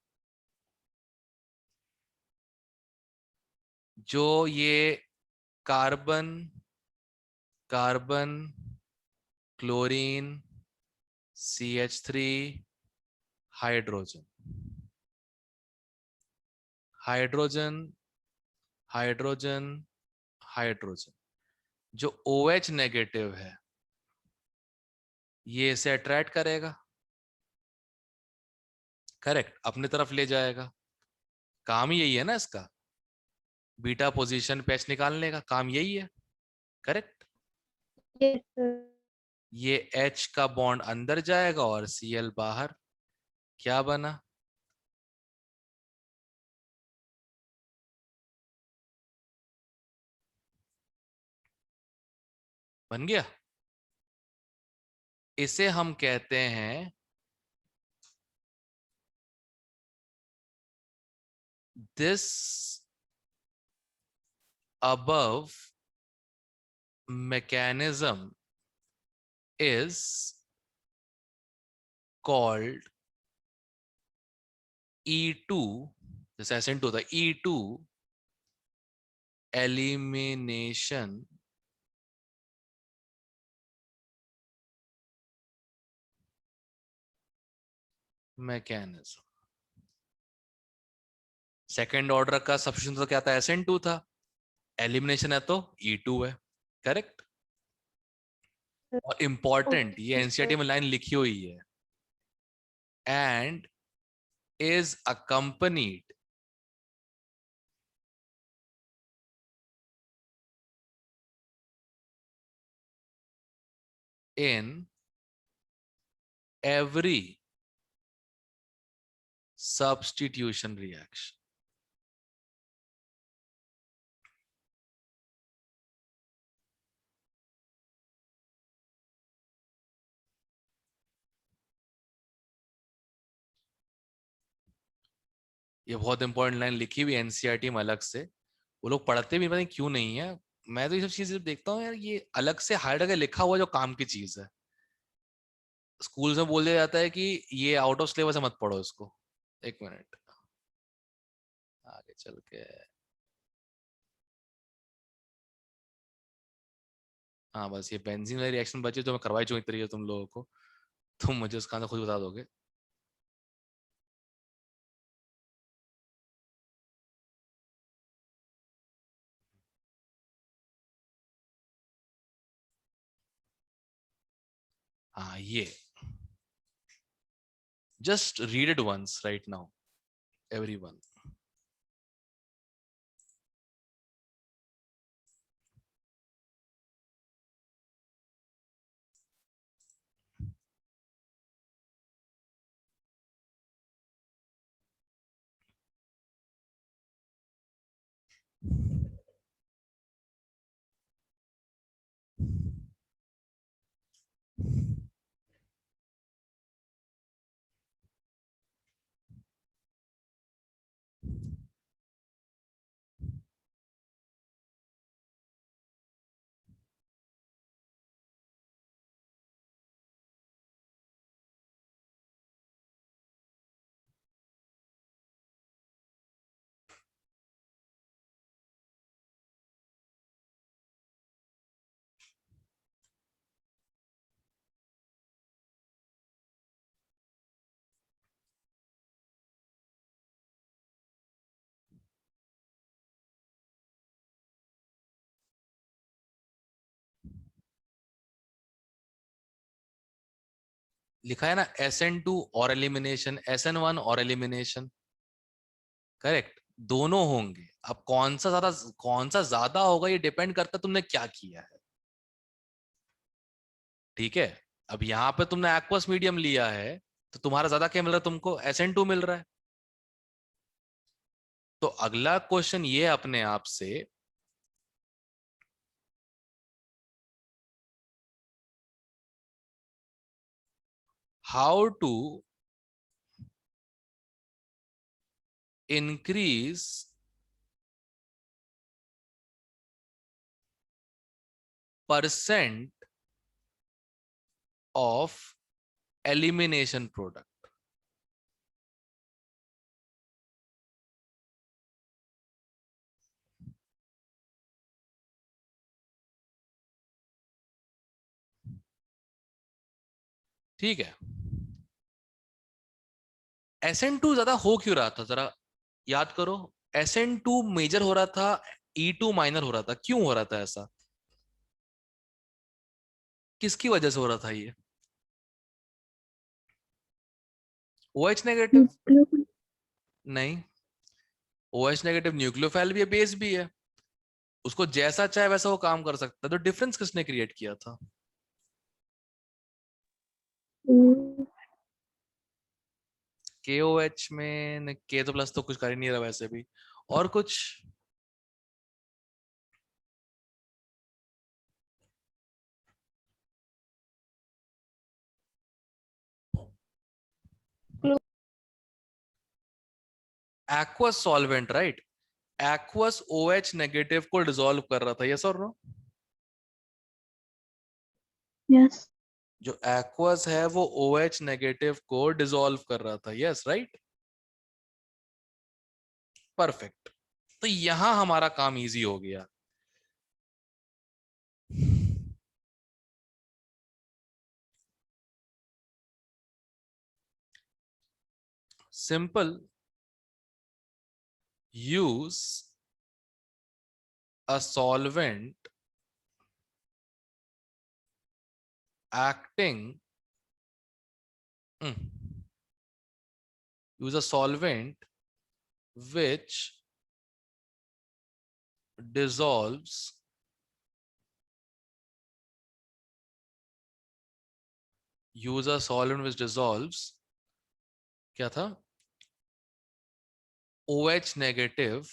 A: जो ये carbon carbon chlorine CH3 hydrogen hydrogen hydrogen hydrogen, जो OH नेगेटिव है, ये इसे अट्रैक्ट करेगा, करेक्ट, अपनी तरफ ले जाएगा। काम ही यही है ना इसका, बीटा पोजीशन पे H निकालने का काम यही है, करेक्ट?
B: Yes sir.
A: ये H का बॉन्ड अंदर जाएगा और Cl बाहर, क्या बना? बन गया। इसे हम कहते हैं this above mechanism is called E2, जैसे SN2 था, E2 elimination mechanism। Second order का सब्स्टिट्यूशन तो क्या था, SN2 था, एलिमिनेशन है तो E2 है, करेक्ट? और इंपॉर्टेंट, ये
B: ओके
A: एनसीईआरटी
B: सर।
A: में लाइन लिखी हुई है, and is accompanied in every substitution reaction। ये बहुत इंपॉर्टेंट लाइन लिखी हुई एनसीईआरटी में अलग से, वो लोग पढ़ते भी पता नहीं क्यों नहीं है। मैं तो ये सब चीजें देखता हूँ यार, ये अलग से हाइड करके लिखा हुआ जो काम की चीज है, स्कूल में बोल दिया जाता है कि ये आउट ऑफ सिलेबस है, मत पढ़ो इसको। एक मिनट आगे चल के, हाँ बस ये बेंजीन वाली रिएक्शन बची, तो मैं करवाई चुकी तरीके तुम लोगों को, तुम मुझे उसका आंसर खुद बता दोगे। हाँ ये, just read it once right now everyone. लिखा है ना SN2 और एलिमिनेशन, SN1 और एलिमिनेशन, करेक्ट, दोनों होंगे। अब कौन सा ज्यादा होगा ये डिपेंड करता है तुमने क्या किया है, ठीक है। अब यहाँ पे तुमने एक्वस मीडियम लिया है, तो तुम्हारा ज्यादा क्या मिल रहा है, तुमको SN2 मिल रहा है। तो अगला क्वेश्चन ये अपने आप से, how to increase percent of elimination product. ठीक है, SN2 ज्यादा हो क्यों रहा था, जरा याद करो। SN2 मेजर हो रहा था, E2 माइनर हो रहा था, क्यों हो रहा था ऐसा, किसकी वजह से हो रहा था ये? OH negative?
D: न्यूक्लियो
A: नहीं, OH नेगेटिव न्यूक्लियोफाइल भी है, बेस भी है, उसको जैसा चाहे वैसा वो काम कर सकता है। तो डिफरेंस किसने क्रिएट किया था? KOH में K तो प्लस तो कुछ कर ही नहीं रहा वैसे भी, और कुछ? Aqueous solvent right, aqueous OH negative को डिसॉल्व कर रहा था, यस और नो?
D: यस
A: जो एक्वस है वो OH नेगेटिव को डिसॉल्व कर रहा था, यस राइट, परफेक्ट। तो यहां हमारा काम इजी हो गया। Simple, use a solvent acting use a solvent which dissolves use a solvent which dissolves क्या था, OH negative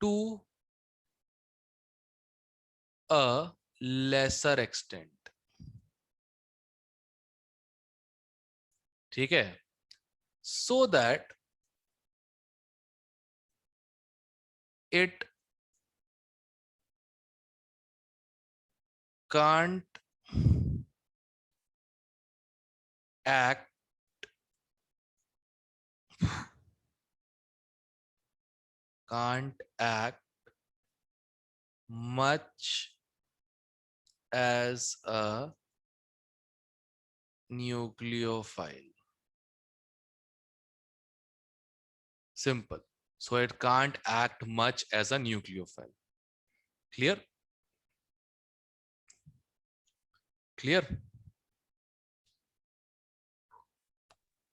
A: to a lesser extent, ठीक है, so that it can't act much as a nucleophile. Simple. So it can't act much as a nucleophile. Clear? Clear?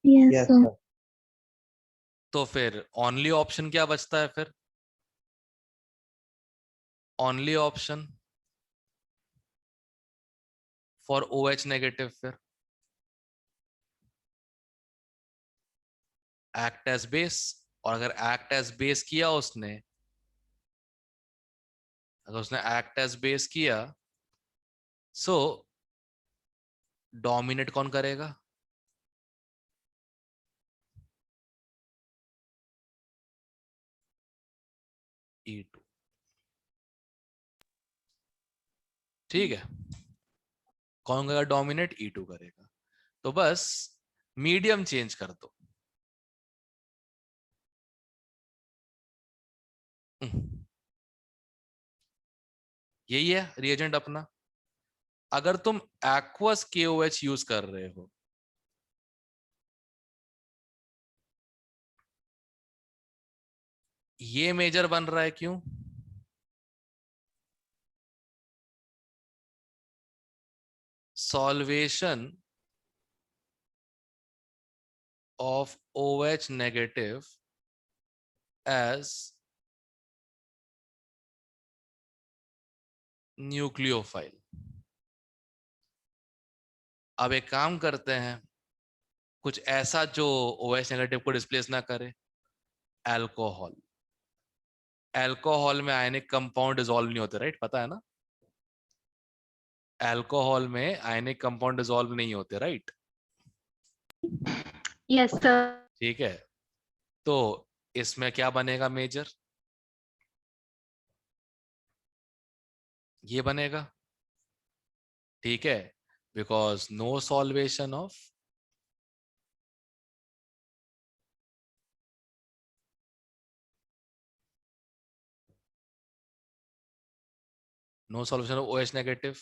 D: Yes,
C: Yes,
D: sir.
C: sir.
A: तो फिर only option क्या बचता है फिर? Only option for OH negative फिर act as base, और अगर act as base किया उसने, अगर उसने एक्ट एज बेस किया, सो डोमिनेट कौन करेगा? E2. ठीक है, कौन करेगा डोमिनेट? E2 करेगा। तो बस मीडियम चेंज कर दो। यही है रिएजेंट अपना। अगर तुम एक्वस KOH यूज कर रहे हो, ये मेजर बन रहा है क्यों? Solvation of OH negative as nucleophile. अब एक काम करते हैं, कुछ ऐसा जो OH नेगेटिव को डिस्प्लेस ना करे। अल्कोहल, अल्कोहल में आयनिक कंपाउंड डिसॉल्व नहीं होते, राइट? पता है ना, अल्कोहल में आयनिक कंपाउंड डिसॉल्व नहीं होते, राइट?
B: Yes sir.
A: ठीक है, तो इसमें क्या बनेगा मेजर? ये बनेगा, ठीक है, because no solvation of OH negative,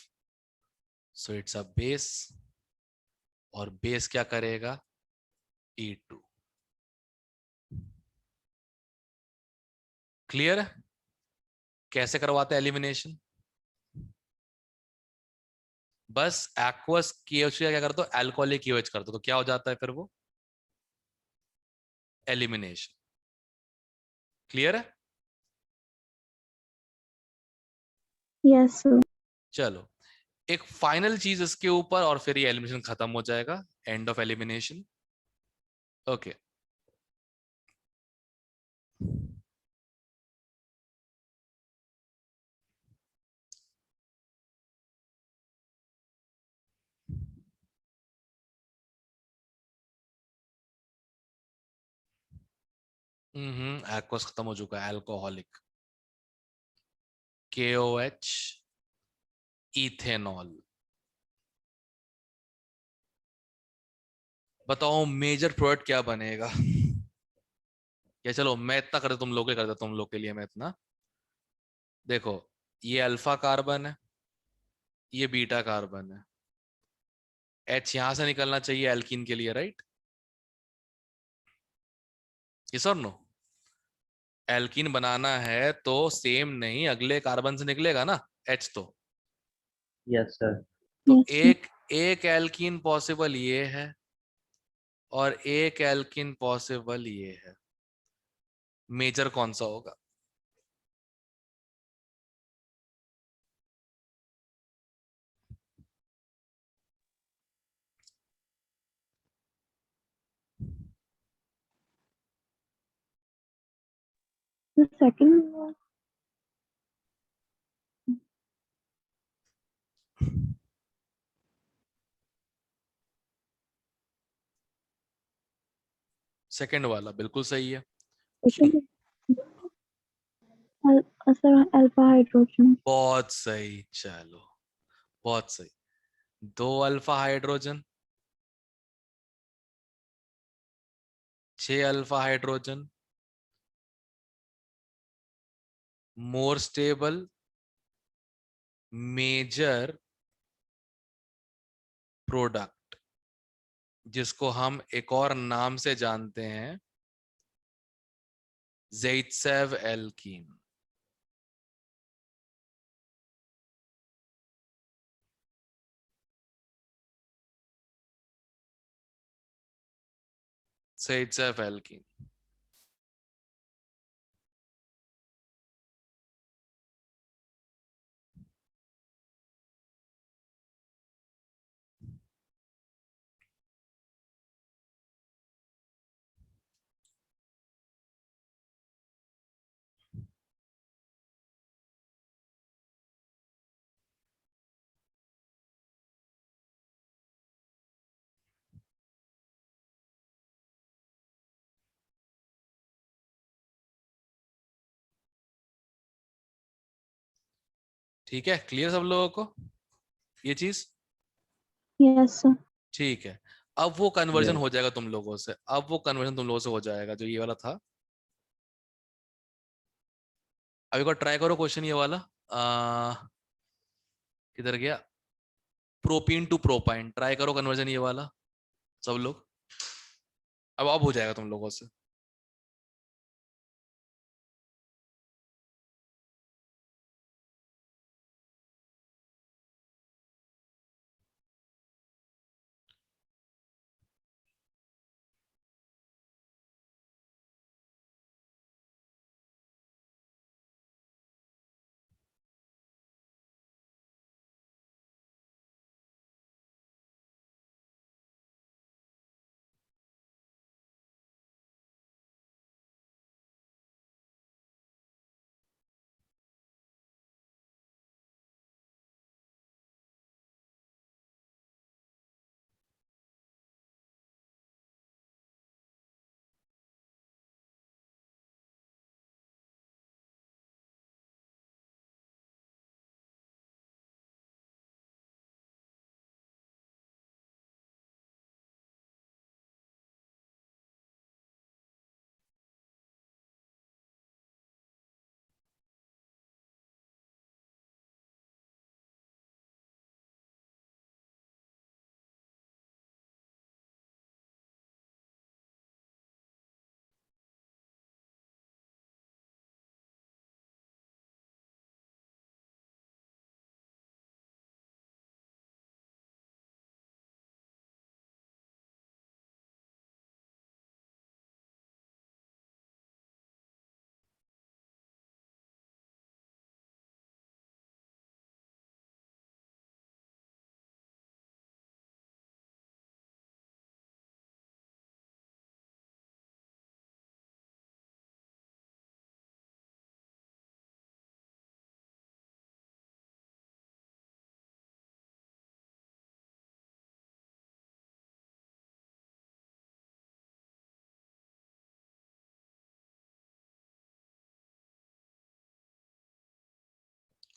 A: so it's a base, और बेस क्या करेगा? E2। क्लियर है कैसे करवाते हैं एलिमिनेशन? बस एक्वस KOH क्या कर दो, अल्कोहलिक KOH कर दो, तो क्या हो जाता है फिर वो? एलिमिनेशन। क्लियर है?
D: Yes, sir.
A: चलो एक फाइनल चीज इसके ऊपर, और फिर ये एलिमिनेशन खत्म हो जाएगा, end of elimination. Okay, aqueous खत्म हो चुका है, अल्कोहलिक KOH इथेनॉल। बताओ मेजर प्रोडक्ट क्या बनेगा? या चलो मैं इतना कर, तुम लोग कर दो, तुम लोग के लिए मैं इतना। देखो, ये अल्फा कार्बन है, ये बीटा कार्बन है, H यहां से निकलना चाहिए एल्कीन के लिए, राइट? यस और नो? एल्कीन बनाना है तो सेम नहीं, अगले कार्बन से निकलेगा ना H तो।
C: Yes, sir.
A: तो
D: Yes, sir.
A: एक एक एल्कीन पॉसिबल ये है, और एक एल्कीन पॉसिबल ये है। मेजर कौन सा होगा?
D: The second one.
A: सेकंड वाला बिल्कुल सही है।
D: Second. Sir, alpha hydrogen.
A: बहुत सही, चलो बहुत सही। 2 alpha hydrogen, 6 alpha hydrogen, more stable major product, जिसको हम एक और नाम से जानते हैं, ज़ाइत्सेव एल्कीन। ज़ाइत्सेव एल्कीन। ठीक है, क्लियर सब लोगों को ये चीज?
D: Yes, sir.
A: ठीक है, अब वो कन्वर्जन
C: Yes.
A: हो जाएगा तुम लोगों से, अब वो कन्वर्जन तुम लोगों से हो जाएगा जो ये वाला था। अब एक बार ट्राई करो क्वेश्चन ये वाला। किधर गया? प्रोपीन टू प्रोपाइन, ट्राई करो कन्वर्जन ये वाला सब लोग। अब हो जाएगा तुम लोगों से।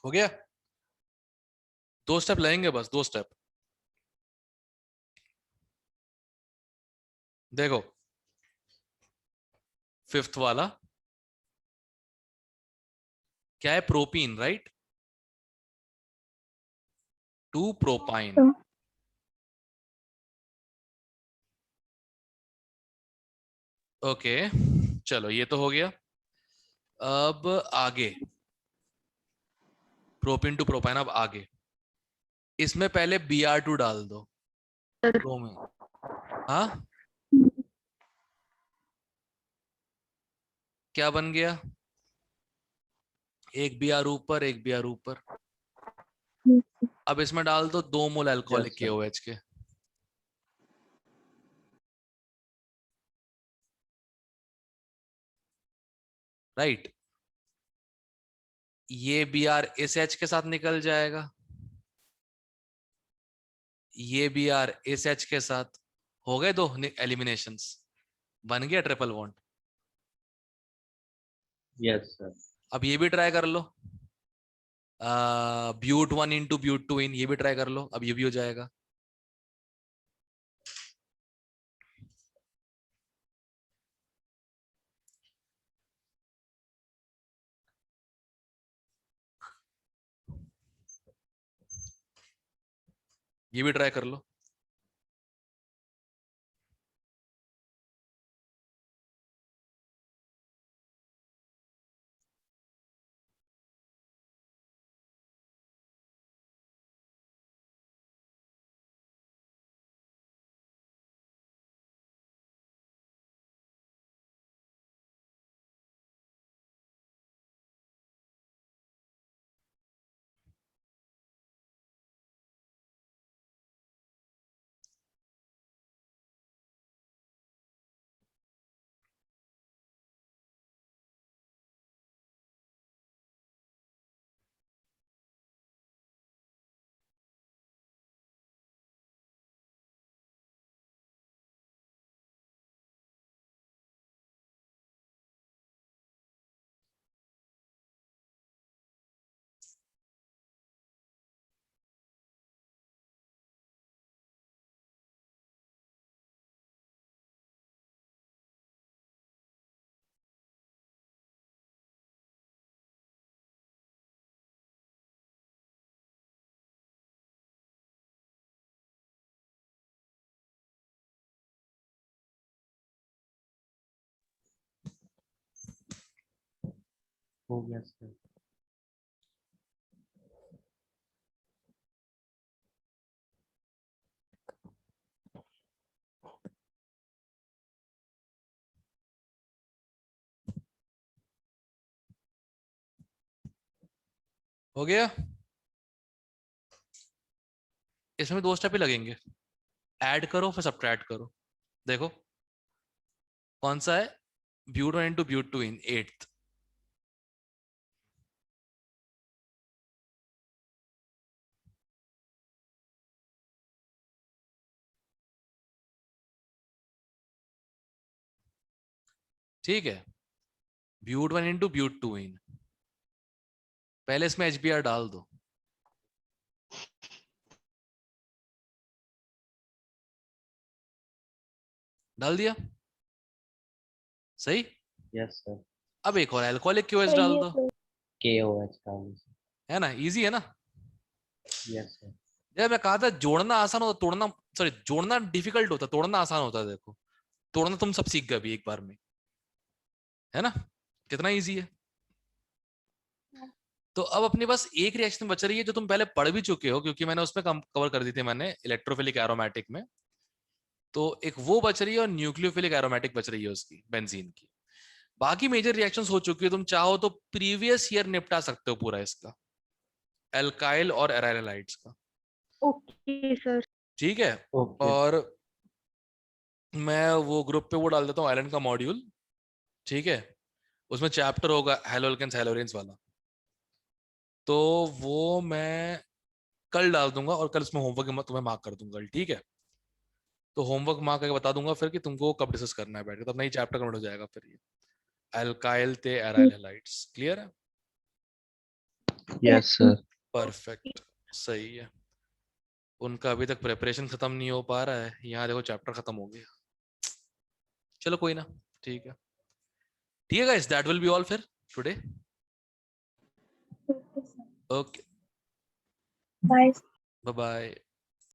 A: हो गया? 2 स्टेप लगेंगे बस, 2 स्टेप। देखो, 5th वाला क्या है? Propene, right, to propyne.
D: Sir.
A: Okay, चलो ये तो हो गया। अब आगे प्रोपीन टू प्रोपाइन, अब आगे इसमें पहले Br2 डाल दो ब्रोमीन। हाँ, क्या बन गया? एक Br ऊपर, एक Br ऊपर।
D: Yes, sir.
A: अब इसमें डाल दो 2 मोल अल्कोहलिक
C: Yes, sir.
A: KOH के। राइट, ये Br इस H के साथ निकल जाएगा, ये Br इस H के साथ। हो गए 2 एलिमिनेशंस, बन गया ट्रिपल बॉन्ड।
C: Yes, sir.
A: अब ये भी ट्राई कर लो, ब्यूट 1 इंटू ब्यूट 2 इन, ये भी ट्राई कर लो, अब ये भी हो जाएगा। ये भी ट्राई कर लो।
C: हो गया सर।
A: हो गया। इसमें 2 स्टेप ही लगेंगे, ऐड करो फिर सब्ट्रैक्ट करो। देखो कौन सा है, ब्यूट 1 इंटू ब्यूट 2 इन 8th। ठीक है, ब्यूट 1 इंटू ब्यूट 2 इन, पहले इसमें HBr डाल दो। डाल दिया, सही।
C: Yes sir.
A: अब एक और अल्कोहलिक QH
B: सही
A: डाल
B: है
A: दो,
B: सर।
C: KOH डाल दो।
A: है ना, इजी है ना।
C: Yes sir.
A: जब मैं कहा था जोड़ना आसान होता, तोड़ना सॉरी जोड़ना डिफिकल्ट होता, तोड़ना आसान होता है। देखो तोड़ना तुम सब सीख गए अभी एक बार में, है ना, कितना इजी है। तो अब अपने पास एक रिएक्शन बच रही है जो तुम पहले पढ़ भी चुके हो, क्योंकि मैंने उसमें कवर कर दी थी मैंने इलेक्ट्रोफिलिक एरोमेटिक में। तो एक वो बच रही है और न्यूक्लियोफिलिक एरोमेटिक बच रही है उसकी, बेंजीन की। बाकी मेजर रिएक्शंस हो चुकी है, तुम चाहो तो प्रीवियस ईयर निपटा सकते हो पूरा इसका, एल्काइल और एराइल हैलाइड्स का।
B: Okay sir.
A: ठीक है,
C: ओके।
A: और मैं वो ग्रुप पे वो डाल देता हूँ आयरन का मॉड्यूल। ठीक है, उसमें चैप्टर होगा हेलोल्केन्स हेलोरेन्स वाला, तो वो मैं कल डाल दूंगा और कल इसमें होमवर्क तुम्हें मार्क कर दूंगा। ठीक है, तो होमवर्क मार्क करके बता दूंगा फिर कि तुमको कब डिस्कस करना है बैठ के, तब नई चैप्टर कंप्लीट हो जाएगा फिर ये अल्काइल ते एराइल हैलाइड्स। क्लियर है?
C: Yes sir.
A: परफेक्ट, सही है। उनका अभी तक प्रिपरेशन खत्म नहीं हो पा रहा है, यहाँ देखो चैप्टर खत्म हो गया। चलो कोई ना, ठीक है guys, that will be all for today.
D: Okay, sir.
A: Okay,
D: Bye.
A: Bye bye.